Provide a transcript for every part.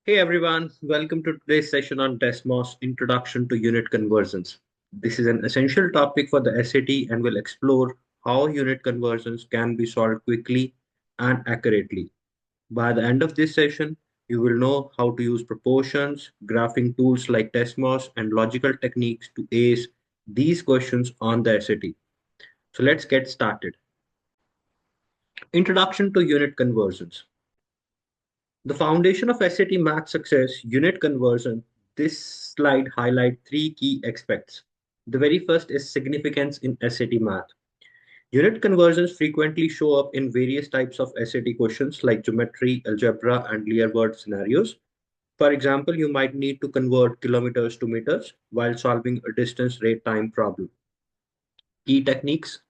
Hey everyone, welcome to today's session on Desmos Introduction to Unit Conversions. This is an essential topic for the SAT and will explore how unit conversions can be solved quickly and accurately. By the end of this session, you will know how to use proportions, graphing tools like Desmos, and logical techniques to ace these questions on the SAT. So let's get started. Introduction to Unit Conversions. The foundation of SAT math success, unit conversion. This slide highlights three key aspects. The very first is significance in SAT math. Unit conversions frequently show up in various types of SAT questions like geometry, algebra, and linear word scenarios. For example, you might need to convert kilometers to meters while solving a distance rate time problem. Key techniques.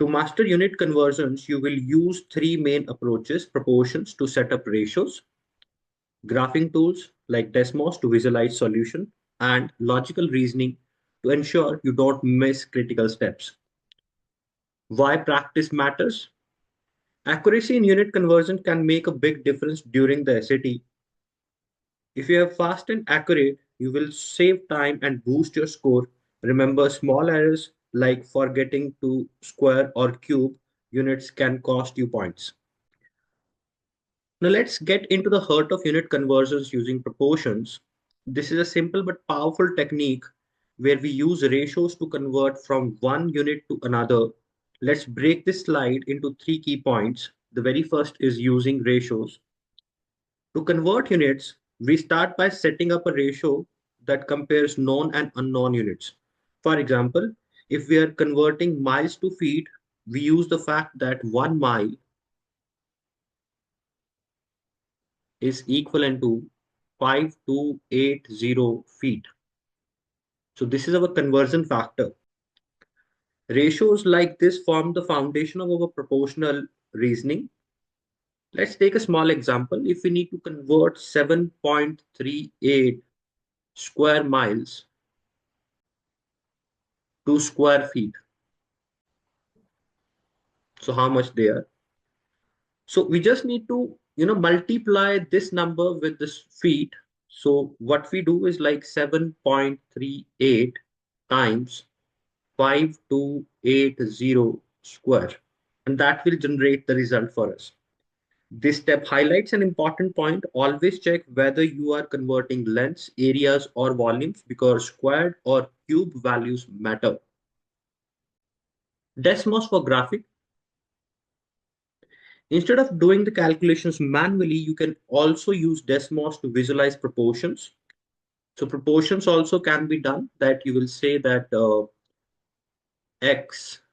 To master unit conversions, you will use three main approaches: proportions to set up ratios, graphing tools like Desmos to visualize solution, and logical reasoning to ensure you don't miss critical steps. Why practice matters? Accuracy in unit conversion can make a big difference during the SAT. If you are fast and accurate, you will save time and boost your score. Remember, small errors like forgetting to square or cube units can cost you points. Now let's get into the heart of unit conversions using proportions. This is a simple but powerful technique where we use ratios to convert from one unit to another. Let's break this slide into three key points. The very first is using ratios. To convert units, we start by setting up a ratio that compares known and unknown units. For example, if we are converting miles to feet, we use the fact that 1 mile is equivalent to 5280 feet. So this is our conversion factor. Ratios like this form the foundation of our proportional reasoning. Let's take a small example. If we need to convert 7.38 square miles to square feet, so how much they are? So we just need to, multiply this number with this feet. So what we do is like 7.38 times 5280 square, and that will generate the result for us. This step highlights an important point. Always check whether you are converting lengths, areas, or volumes because squared or cube values matter. Desmos for graphic. Instead of doing the calculations manually, you can also use Desmos to visualize proportions. So proportions also can be done that you will say that x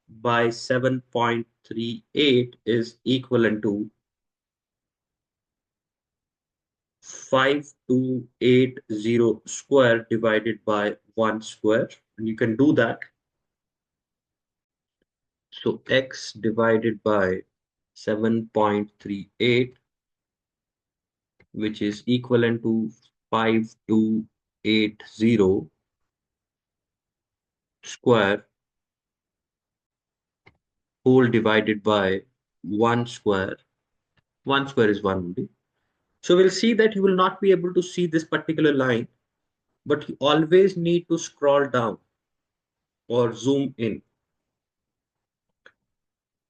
by 7.38 is equivalent to 5280 square divided by 1 square. And you can do that. So x divided by 7.38, which is equivalent to 5280 square whole divided by 1 square. 1 square is 1 only. So we'll see that you will not be able to see this particular line, but you always need to scroll down or zoom in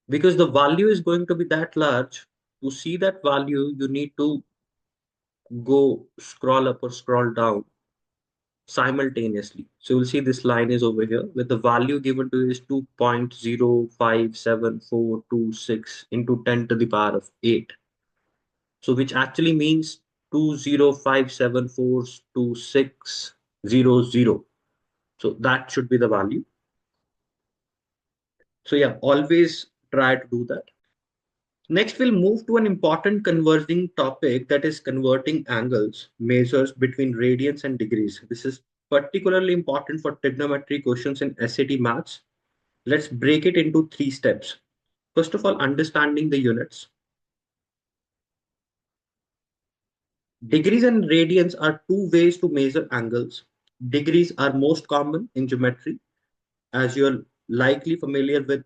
because the value is going to be that large. To see that value, you need to go scroll up or scroll down simultaneously. So you'll see this line is over here with the value given to is 2.0577426 into 10 to the power of 8. So which actually means 205742600. So that should be the value. So yeah, always try to do that. Next, we'll move to an important converging topic that is converting angles, measures between radians and degrees. This is particularly important for trigonometry questions in SAT maths. Let's break it into three steps. First of all, understanding the units. Degrees and radians are two ways to measure angles. Degrees are most common in geometry, as you're likely familiar with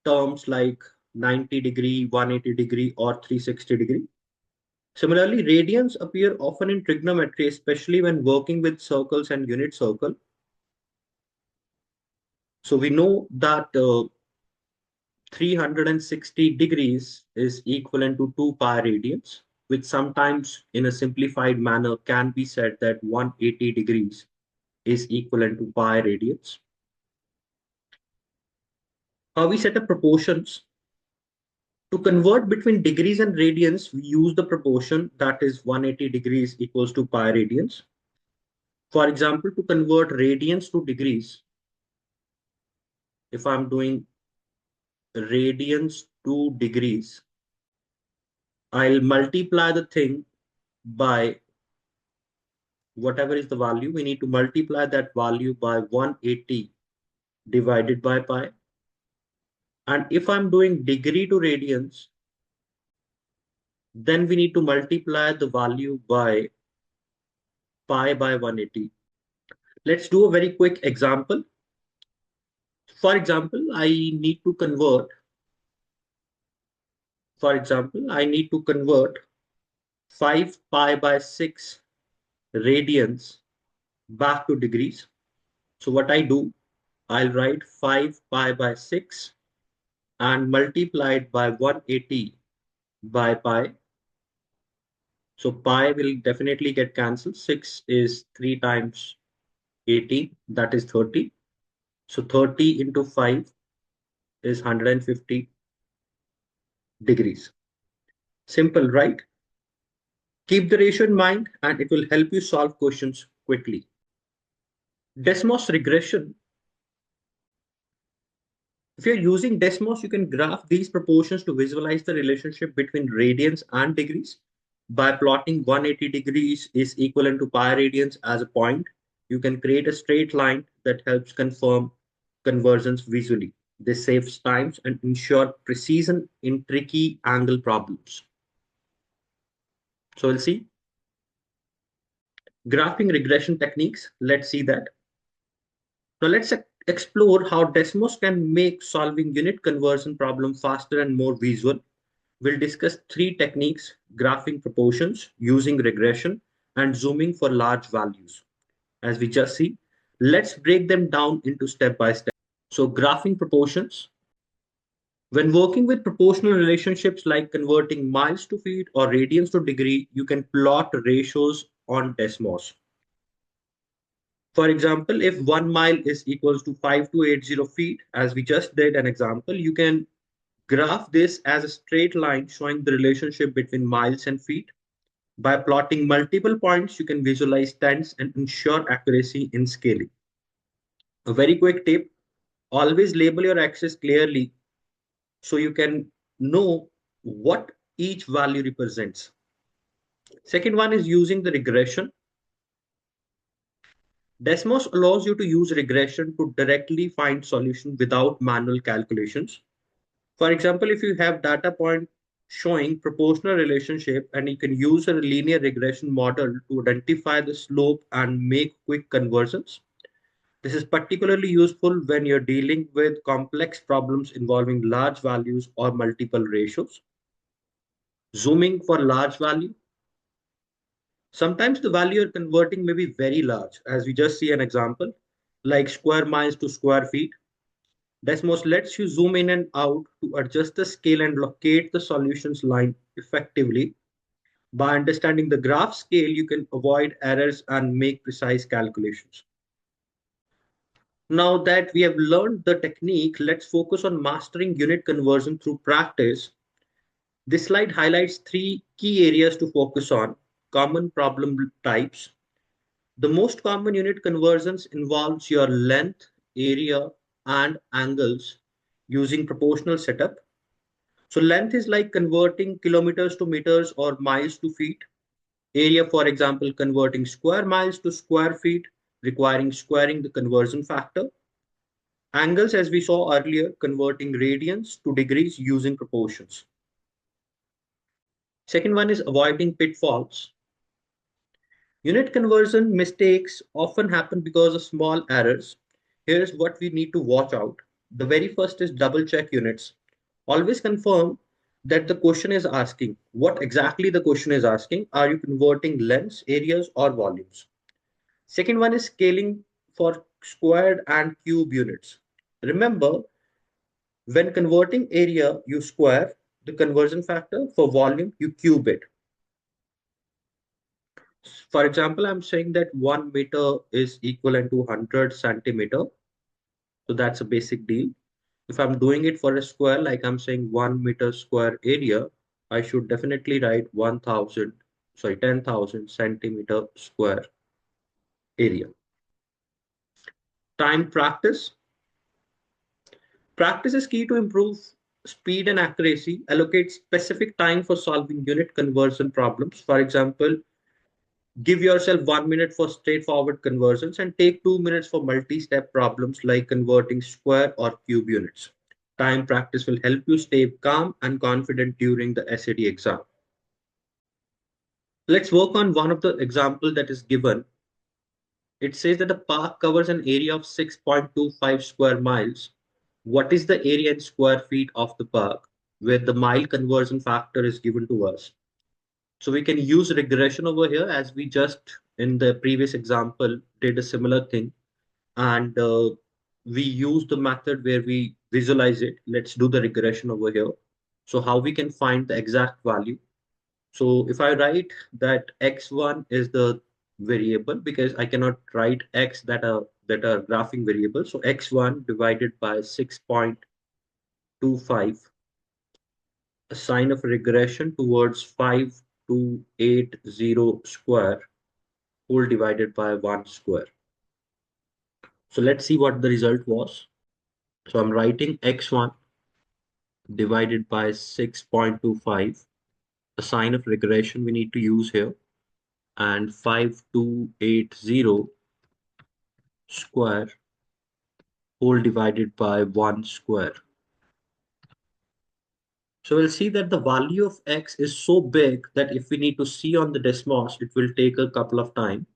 terms like 90 degree, 180 degree, or 360 degree. Similarly, radians appear often in trigonometry, especially when working with circles and unit circle. So we know that 360 degrees is equivalent to 2 pi radians, which sometimes in a simplified manner can be said that 180 degrees is equivalent to pi radians. How we set up proportions. To convert between degrees and radians, we use the proportion that is 180 degrees equals to pi radians. For example, to convert radians to degrees, if I'm doing radians to degrees, I'll multiply the thing by whatever is the value. We need to multiply that value by 180 divided by pi. And if I'm doing degree to radians, then we need to multiply the value by pi by 180. Let's do a very quick example. For example, I need to convert 5 pi by 6 radians back to degrees. So what I do, I'll write 5 pi by 6 and multiply it by 180 by pi. So pi will definitely get cancelled. 6 is 3 times 80, that is 30. So 30 into 5 is 150 degrees. Simple, right? Keep the ratio in mind and it will help you solve questions quickly. Desmos regression. If you're using Desmos, you can graph these proportions to visualize the relationship between radians and degrees. By plotting 180 degrees is equivalent to pi radians as a point, you can create a straight line that helps confirm conversions visually. This saves times and ensure precision in tricky angle problems. So we'll see. Graphing regression techniques. Let's see that. Now let's explore how Desmos can make solving unit conversion problem faster and more visual. We'll discuss 3 techniques: graphing proportions, using regression, and zooming for large values. As we just see, let's break them down into step by step. So graphing proportions. When working with proportional relationships like converting miles to feet or radians to degree, you can plot ratios on Desmos. For example, if 1 mile is equals to 5280 feet, as we just did an example, you can graph this as a straight line showing the relationship between miles and feet. By plotting multiple points, you can visualize trends and ensure accuracy in scaling. A very quick tip, always label your axis clearly so you can know what each value represents. Second one is using the regression. Desmos allows you to use regression to directly find solution without manual calculations. For example, if you have data point showing proportional relationship and you can use a linear regression model to identify the slope and make quick conversions. This is particularly useful when you're dealing with complex problems involving large values or multiple ratios. Zooming for large value. Sometimes the value you're converting may be very large, as we just see an example, like square miles to square feet. Desmos lets you zoom in and out to adjust the scale and locate the solutions line effectively. By understanding the graph scale, you can avoid errors and make precise calculations. Now that we have learned the technique, let's focus on mastering unit conversion through practice. This slide highlights 3 key areas to focus on: common problem types. The most common unit conversions involves your length, area, and angles using proportional setup. So length is like converting kilometers to meters or miles to feet. Area, for example, converting square miles to square feet, requiring squaring the conversion factor. Angles, as we saw earlier, converting radians to degrees using proportions. Second one is avoiding pitfalls. Unit conversion mistakes often happen because of small errors. Here's what we need to watch out. The very first is double check units. Always confirm that the question is asking. What exactly the question is asking? Are you converting lengths, areas, or volumes? Second one is scaling for squared and cube units. Remember, when converting area, you square the conversion factor. For volume, you cube it. For example, I'm saying that 1 meter is equivalent to 100 centimeter. So that's a basic deal. If I'm doing it for a square, like I'm saying 1 meter square area, I should definitely write 10,000 centimeter square area. Time practice. Practice is key to improve speed and accuracy. Allocate specific time for solving unit conversion problems. For example, give yourself 1 minute for straightforward conversions and take 2 minutes for multi-step problems like converting square or cube units. Time practice will help you stay calm and confident during the SAT exam. Let's work on one of the examples that is given. It says that the park covers an area of 6.25 square miles. What is the area in square feet of the park where the mile conversion factor is given to us? So we can use regression over here as we just in the previous example did a similar thing. And we use the method where we visualize it. Let's do the regression over here. So how we can find the exact value. So if I write that x1 is the variable because I cannot write x that are graphing variables. So x1 divided by 6.25, a sign of regression towards 5280 square whole divided by 1 square. So let's see what the result was. So I'm writing x1 divided by 6.25, a sign of regression we need to use here, and 5280 square whole divided by 1 square. So we'll see that the value of x is so big that if we need to see on the Desmos, it will take a couple of time.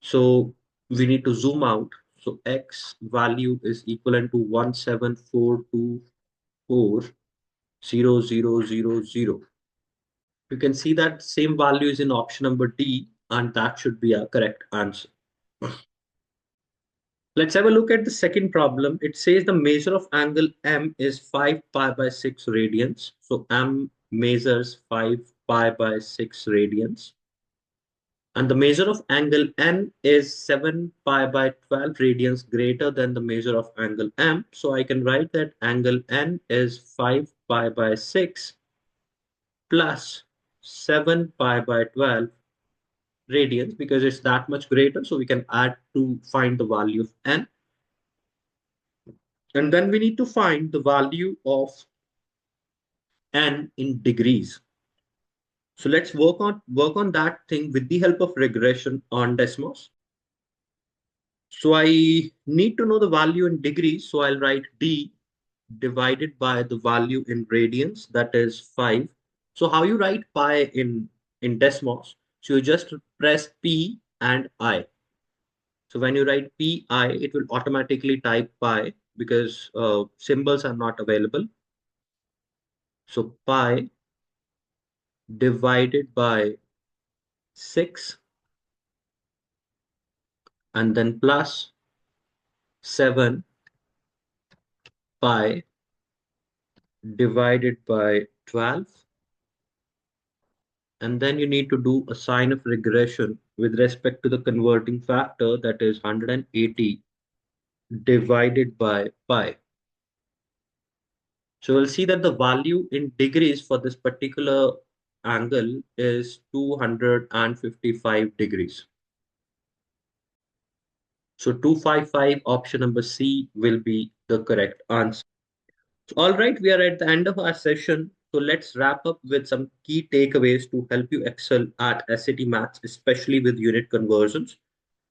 So we need to zoom out. So x value is equivalent to 174240000. You can see that same value is in option number D, and that should be a correct answer. Let's have a look at the second problem. It says the measure of angle M is 5 pi by 6 radians. So M measures 5 pi by 6 radians. And the measure of angle N is 7 pi by 12 radians greater than the measure of angle M. So I can write that angle N is 5 pi by 6 plus 7 pi by 12 radians because it's that much greater. So we can add to find the value of N. And then we need to find the value of N in degrees. So let's work on that thing with the help of regression on Desmos. So I need to know the value in degrees. So I'll write D divided by the value in radians, that is 5. So how you write pi in Desmos? So you just press P and I. So when you write pi, it will automatically type pi because symbols are not available. So pi divided by 6 and then plus 7 pi divided by 12. And then you need to do a sign of regression with respect to the converting factor, that is 180 divided by pi. So we'll see that the value in degrees for this particular angle is 255 degrees. So 255, option number C, will be the correct answer. All right, we are at the end of our session. So let's wrap up with some key takeaways to help you excel at SAT Maths, especially with unit conversions.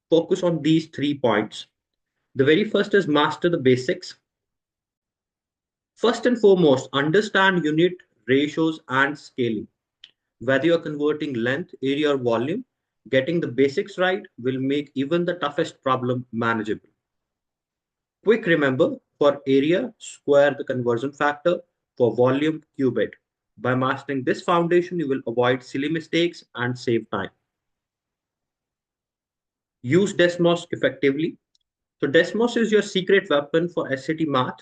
Focus on these 3 points. The very first is master the basics. First and foremost, understand unit, ratios, and scaling. Whether you're converting length, area, or volume, getting the basics right will make even the toughest problem manageable. Quick remember, for area, square the conversion factor. For volume, cube it. By mastering this foundation, you will avoid silly mistakes and save time. Use Desmos effectively. So Desmos is your secret weapon for SAT math.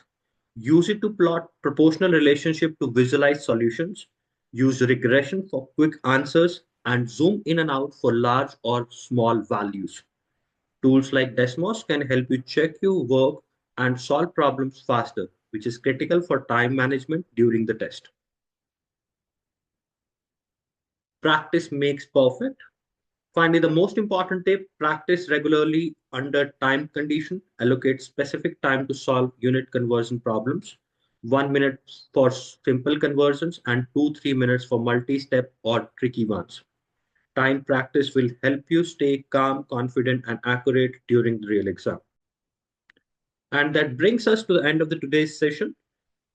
Use it to plot proportional relationship to visualize solutions. Use regression for quick answers and zoom in and out for large or small values. Tools like Desmos can help you check your work and solve problems faster, which is critical for time management during the test. Practice makes perfect. Finally, the most important tip, practice regularly under time condition. Allocate specific time to solve unit conversion problems. 1 minute for simple conversions and 2-3 minutes for multi-step or tricky ones. Time practice will help you stay calm, confident, and accurate during the real exam. And that brings us to the end of the today's session.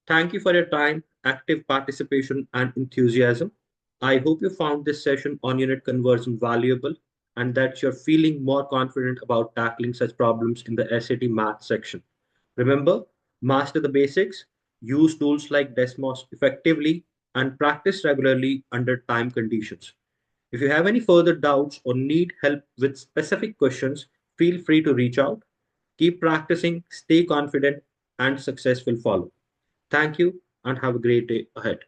Thank you for your time, active participation, and enthusiasm. I hope you found this session on unit conversion valuable and that you're feeling more confident about tackling such problems in the SAT math section. Remember, master the basics, use tools like Desmos effectively, and practice regularly under time conditions. If you have any further doubts or need help with specific questions, feel free to reach out. Keep practicing, stay confident, and success will follow. Thank you and have a great day ahead.